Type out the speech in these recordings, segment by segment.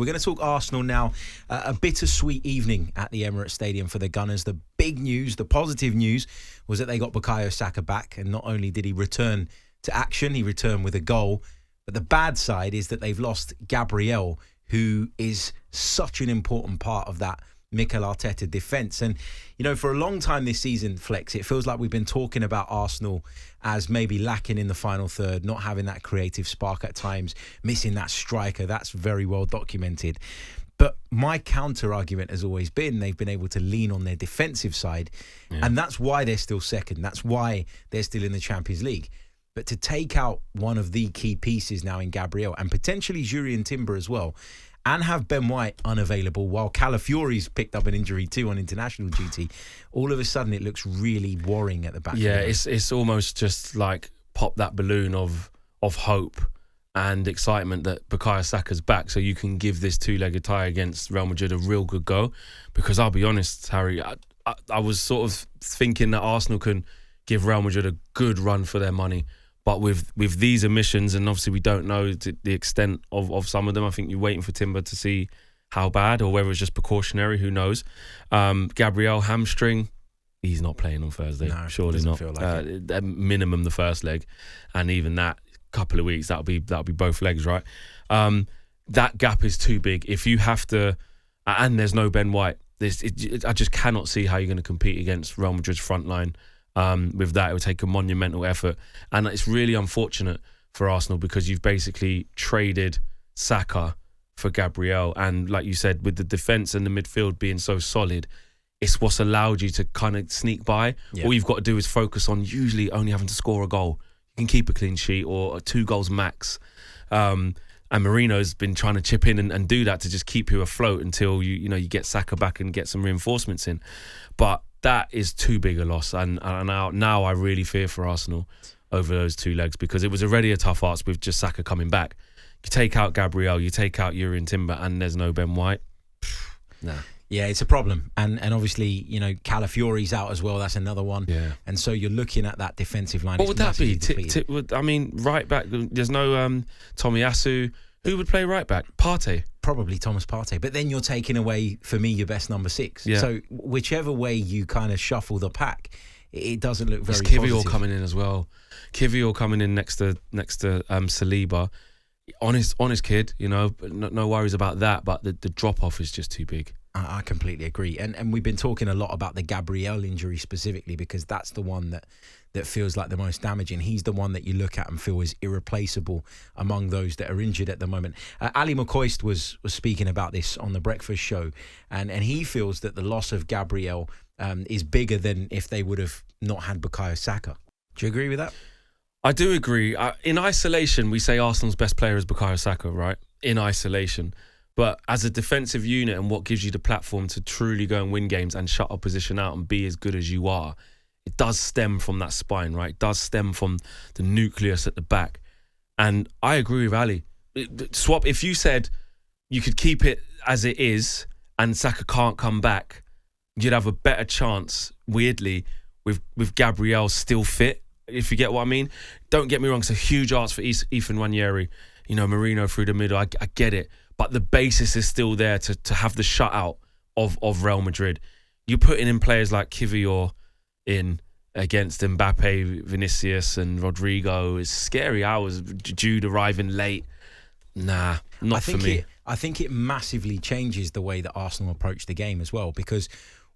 we're going to talk Arsenal now. A bittersweet evening at the Emirates Stadium for the Gunners. The big news, the positive news, was that they got Bukayo Saka back. And not only did he return to action, he returned with a goal. But the bad side is that they've lost Gabriel, who is such an important part of that Mikel Arteta defence. And, you know, for a long time this season, Flex, it feels like we've been talking about Arsenal as maybe lacking in the final third, not having that creative spark at times, missing that striker. That's very well documented. But my counter-argument has always been they've been able to lean on their defensive side, and that's why they're still second. That's why they're still in the Champions League. But to take out one of the key pieces now in Gabriel, and potentially Jurriën Timber as well, and have Ben White unavailable while Calafiori's picked up an injury too on international duty, all of a sudden it looks really worrying at the back. Yeah, it's almost just like pop that balloon of hope and excitement that Bukayo Saka's back, so you can give this two-legged tie against Real Madrid a real good go. Because I'll be honest, Harry, I was sort of thinking that Arsenal can give Real Madrid a good run for their money. But with these omissions, and obviously we don't know the extent of some of them, I think you're waiting for Timber to see how bad, or whether it's just precautionary, who knows. Gabriel, hamstring, he's not playing on Thursday. No, surely not. Feel like at minimum the first leg, and even that couple of weeks, that'll be both legs, right? That gap is too big. If you have to, and there's no Ben White, I just cannot see how you're going to compete against Real Madrid's front line. With that, it would take a monumental effort, and it's really unfortunate for Arsenal because you've basically traded Saka for Gabriel, and like you said, with the defence and the midfield being so solid, it's what's allowed you to kind of sneak by. All you've got to do is focus on usually only having to score a goal. You can keep a clean sheet or 2 goals max, and Marino's been trying to chip in and do that to just keep you afloat until you get Saka back and get some reinforcements in. But that is too big a loss, and now I really fear for Arsenal over those 2 legs, because it was already a tough ask with just Saka coming back. You take out Gabriel, you take out Jurriën Timber, and there's no Ben White. Nah. Yeah, it's a problem. And obviously, you know, Calafiori's out as well. That's another one. Yeah. And so you're looking at that defensive line. What would that be? Right back, there's no Tomiyasu. Who would play right back? Partey? Probably Thomas Partey. But then you're taking away, for me, your best number 6. Yeah. So whichever way you kind of shuffle the pack, it doesn't look very positive. Kivior coming in as well. Kivior coming in next to Saliba. Honest kid, you know, no worries about that. But the drop-off is just too big. I completely agree. And we've been talking a lot about the Gabriel injury specifically, because that's the one that feels like the most damaging. He's the one that you look at and feel is irreplaceable among those that are injured at the moment. Ali McCoist was speaking about this on the breakfast show, and he feels that the loss of Gabriel is bigger than if they would have not had Bukayo Saka. Do you agree with that? I do agree. In isolation, we say Arsenal's best player is Bukayo Saka, right? In isolation. But as a defensive unit, and what gives you the platform to truly go and win games and shut opposition out and be as good as you are, it does stem from that spine, right? It does stem from the nucleus at the back. And I agree with Ali. Swap, if you said you could keep it as it is and Saka can't come back, you'd have a better chance, weirdly, with Gabriel still fit, if you get what I mean. Don't get me wrong, it's a huge ask for Ethan Nwaneri, you know, Marino through the middle. I get it. But the basis is still there to have the shutout of Real Madrid. You're putting in players like Kivior in against Mbappe, Vinicius and Rodrigo. It's scary hours. Jude arriving late. Nah, not for me. I think it massively changes the way that Arsenal approach the game as well, because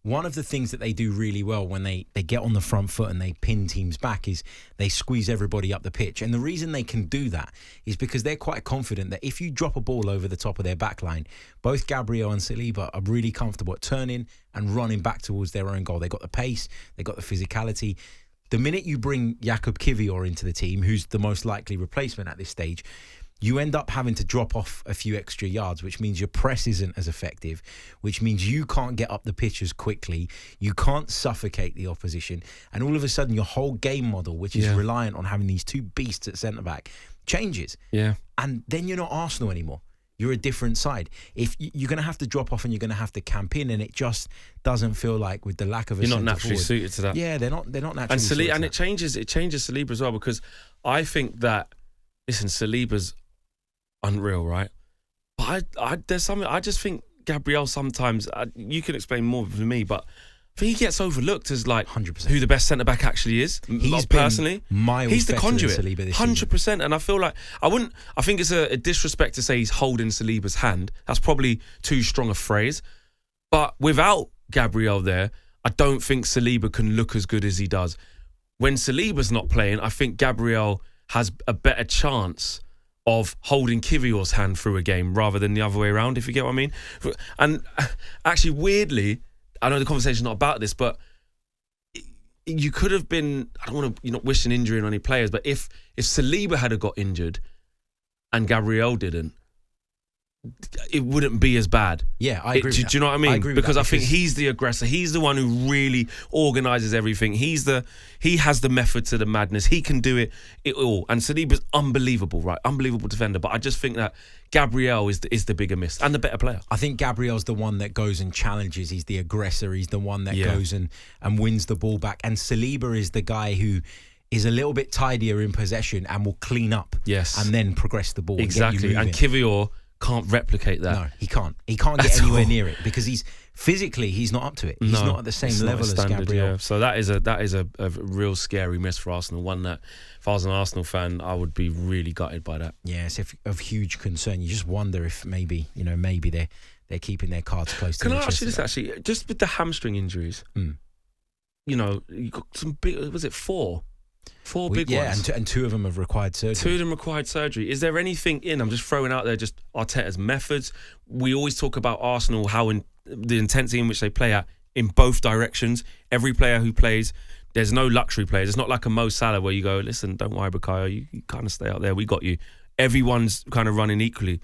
one of the things that they do really well when they get on the front foot and they pin teams back is they squeeze everybody up the pitch. And the reason they can do that is because they're quite confident that if you drop a ball over the top of their back line, both Gabriel and Saliba are really comfortable at turning and running back towards their own goal. They got the pace, they got the physicality. The minute you bring Jakub Kivior into the team, who's the most likely replacement at this stage, you end up having to drop off a few extra yards, which means your press isn't as effective, which means you can't get up the pitch as quickly, you can't suffocate the opposition, and all of a sudden your whole game model, which is reliant on having these 2 beasts at centre-back, changes. Yeah. And then you're not Arsenal anymore. You're a different side. If you're going to have to drop off and you're going to have to camp in, and it just doesn't feel like, with the lack of a you're not naturally forward, suited to that. Yeah, they're not naturally suited. And it changes Saliba as well, because I think that, listen, Saliba's unreal, right? But there's something, I just think Gabriel sometimes, you can explain more for me, but I think he gets overlooked as like 100%. who the best centre-back actually is. He's personally, he's the conduit, 100%. And I feel like I think it's a disrespect to say he's holding Saliba's hand. That's probably too strong a phrase. But without Gabriel there, I don't think Saliba can look as good as he does. When Saliba's not playing, I think Gabriel has a better chance of holding Kivior's hand through a game rather than the other way around, if you get what I mean. And actually, weirdly, I know the conversation's not about this, but you could have been, I don't want to, not wishing injury on any players, but if Saliba had got injured and Gabriel didn't, it wouldn't be as bad. Yeah, I agree. Do you know what I mean? I agree with because that, I think he's the aggressor. He's the one who really organises everything. He has the method to the madness. He can do it all. And Saliba's unbelievable, right? Unbelievable defender. But I just think that Gabriel is the bigger miss and the better player. I think Gabriel's the one that goes and challenges. He's the aggressor. He's the one that goes and wins the ball back. And Saliba is the guy who is a little bit tidier in possession and will clean up. Yes. And then progress the ball. Exactly. And Kivior can't replicate that. No, he can't. He can't get anywhere near it because he's not up to it. He's not at the same level as Gabriel. Yeah. So that is a real scary miss for Arsenal. One that, if I was an Arsenal fan, I would be really gutted by that. Yeah, it's of huge concern. You just wonder if maybe they're keeping their cards close to their chest. Can I ask you this actually? Just with the hamstring injuries, you got some big. Was it four? Four big ones. And two of them have required surgery. Two of them required surgery. Is there anything I'm just throwing out there, just Arteta's methods? We always talk about Arsenal, how the intensity in which they play at in both directions. Every player who plays, there's no luxury players. It's not like a Mo Salah where you go, listen, don't worry, Bukayo, you kind of stay out there. We got you. Everyone's kind of running equally.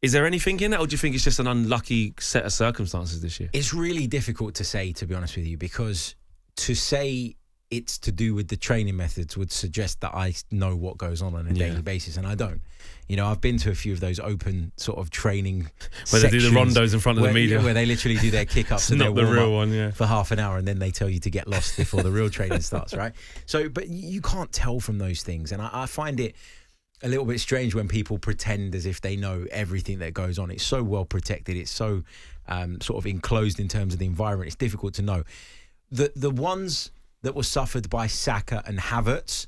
Is there anything in that, or do you think it's just an unlucky set of circumstances this year? It's really difficult to say, to be honest with you, because to say it's to do with the training methods would suggest that I know what goes on a daily basis, and I don't. I've been to a few of those open sort of training where they do the rondos in front of the media, where they literally do their kick-ups and not their the real one, for half an hour, and then they tell you to get lost before the real training starts, right? So, but you can't tell from those things, and I find it a little bit strange when people pretend as if they know everything that goes on. It's so well protected. It's so sort of enclosed in terms of the environment. It's difficult to know. The ones that were suffered by Saka and Havertz,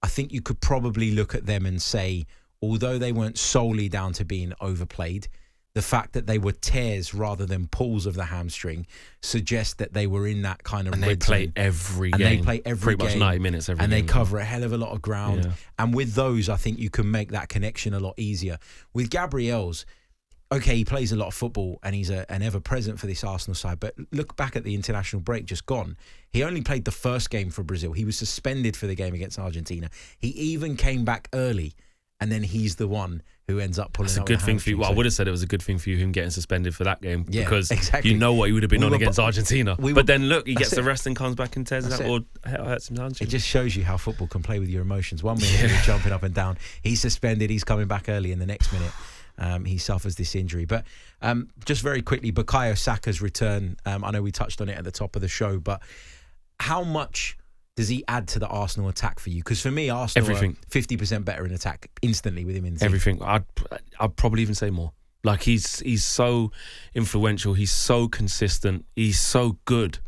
I think you could probably look at them and say, although they weren't solely down to being overplayed, the fact that they were tears rather than pulls of the hamstring suggests that they were in that kind of and red they play zone. every and game. They play every pretty game. Much 90 minutes every and game. And they cover a hell of a lot of ground. Yeah. And with those, I think you can make that connection a lot easier. With Gabriel's, okay, he plays a lot of football and he's an ever-present for this Arsenal side, but look back at the international break just gone. He only played the first game for Brazil. He was suspended for the game against Argentina. He even came back early, and then he's the one who ends up pulling out. That's a good thing for you. Well, I would have said it was a good thing for you, him getting suspended for that game, because exactly. You know what he would have been on against Argentina. But then look, he gets the rest and comes back and tears that or hurts him down. It just shows you how football can play with your emotions. 1 minute you're jumping up and down. He's suspended. He's coming back early, in the next minute he suffers this injury. But just very quickly, Bukayo Saka's return. I know we touched on it at the top of the show, but how much does he add to the Arsenal attack for you? Because for me, Arsenal are 50% better in attack instantly with him in the team. Everything. I'd probably even say more. Like he's so influential. He's so consistent. He's so good.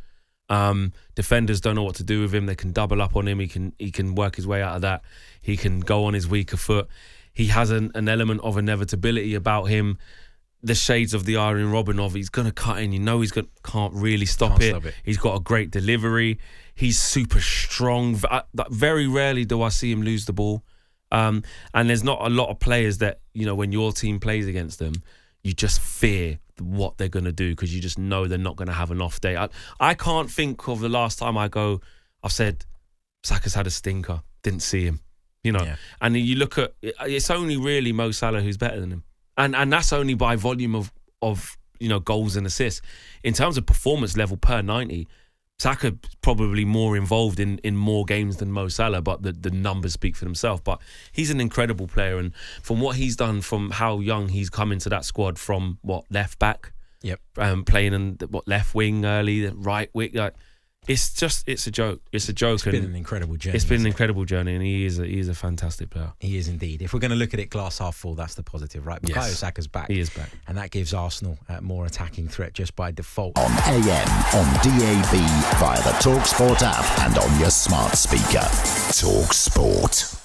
Defenders don't know what to do with him. They can double up on him. He can work his way out of that. He can go on his weaker foot. He has an element of inevitability about him. The shades of the Arjen Robben of he's going to cut in. Can't really stop it. He's got a great delivery. He's super strong. Very rarely do I see him lose the ball. And there's not a lot of players that, when your team plays against them, you just fear what they're going to do because you just know they're not going to have an off day. I can't think of the last time I've said, Saka's had a stinker. Didn't see him. And you look at, it's only really Mo Salah who's better than him. And that's only by volume of goals and assists. In terms of performance level per 90, Saka probably more involved in more games than Mo Salah, but the numbers speak for themselves. But he's an incredible player, and from what he's done, from how young he's come into that squad, from left back, playing in left wing early, right wing, It's a joke. It's a joke. It's been an incredible journey. It's been an incredible journey, and he is a fantastic player. He is indeed. If we're going to look at it glass half full, that's the positive, right? Bukayo Saka's back. He is back. And that gives Arsenal more attacking threat just by default. On AM, on DAB, via the talkSPORT app and on your smart speaker. talkSPORT.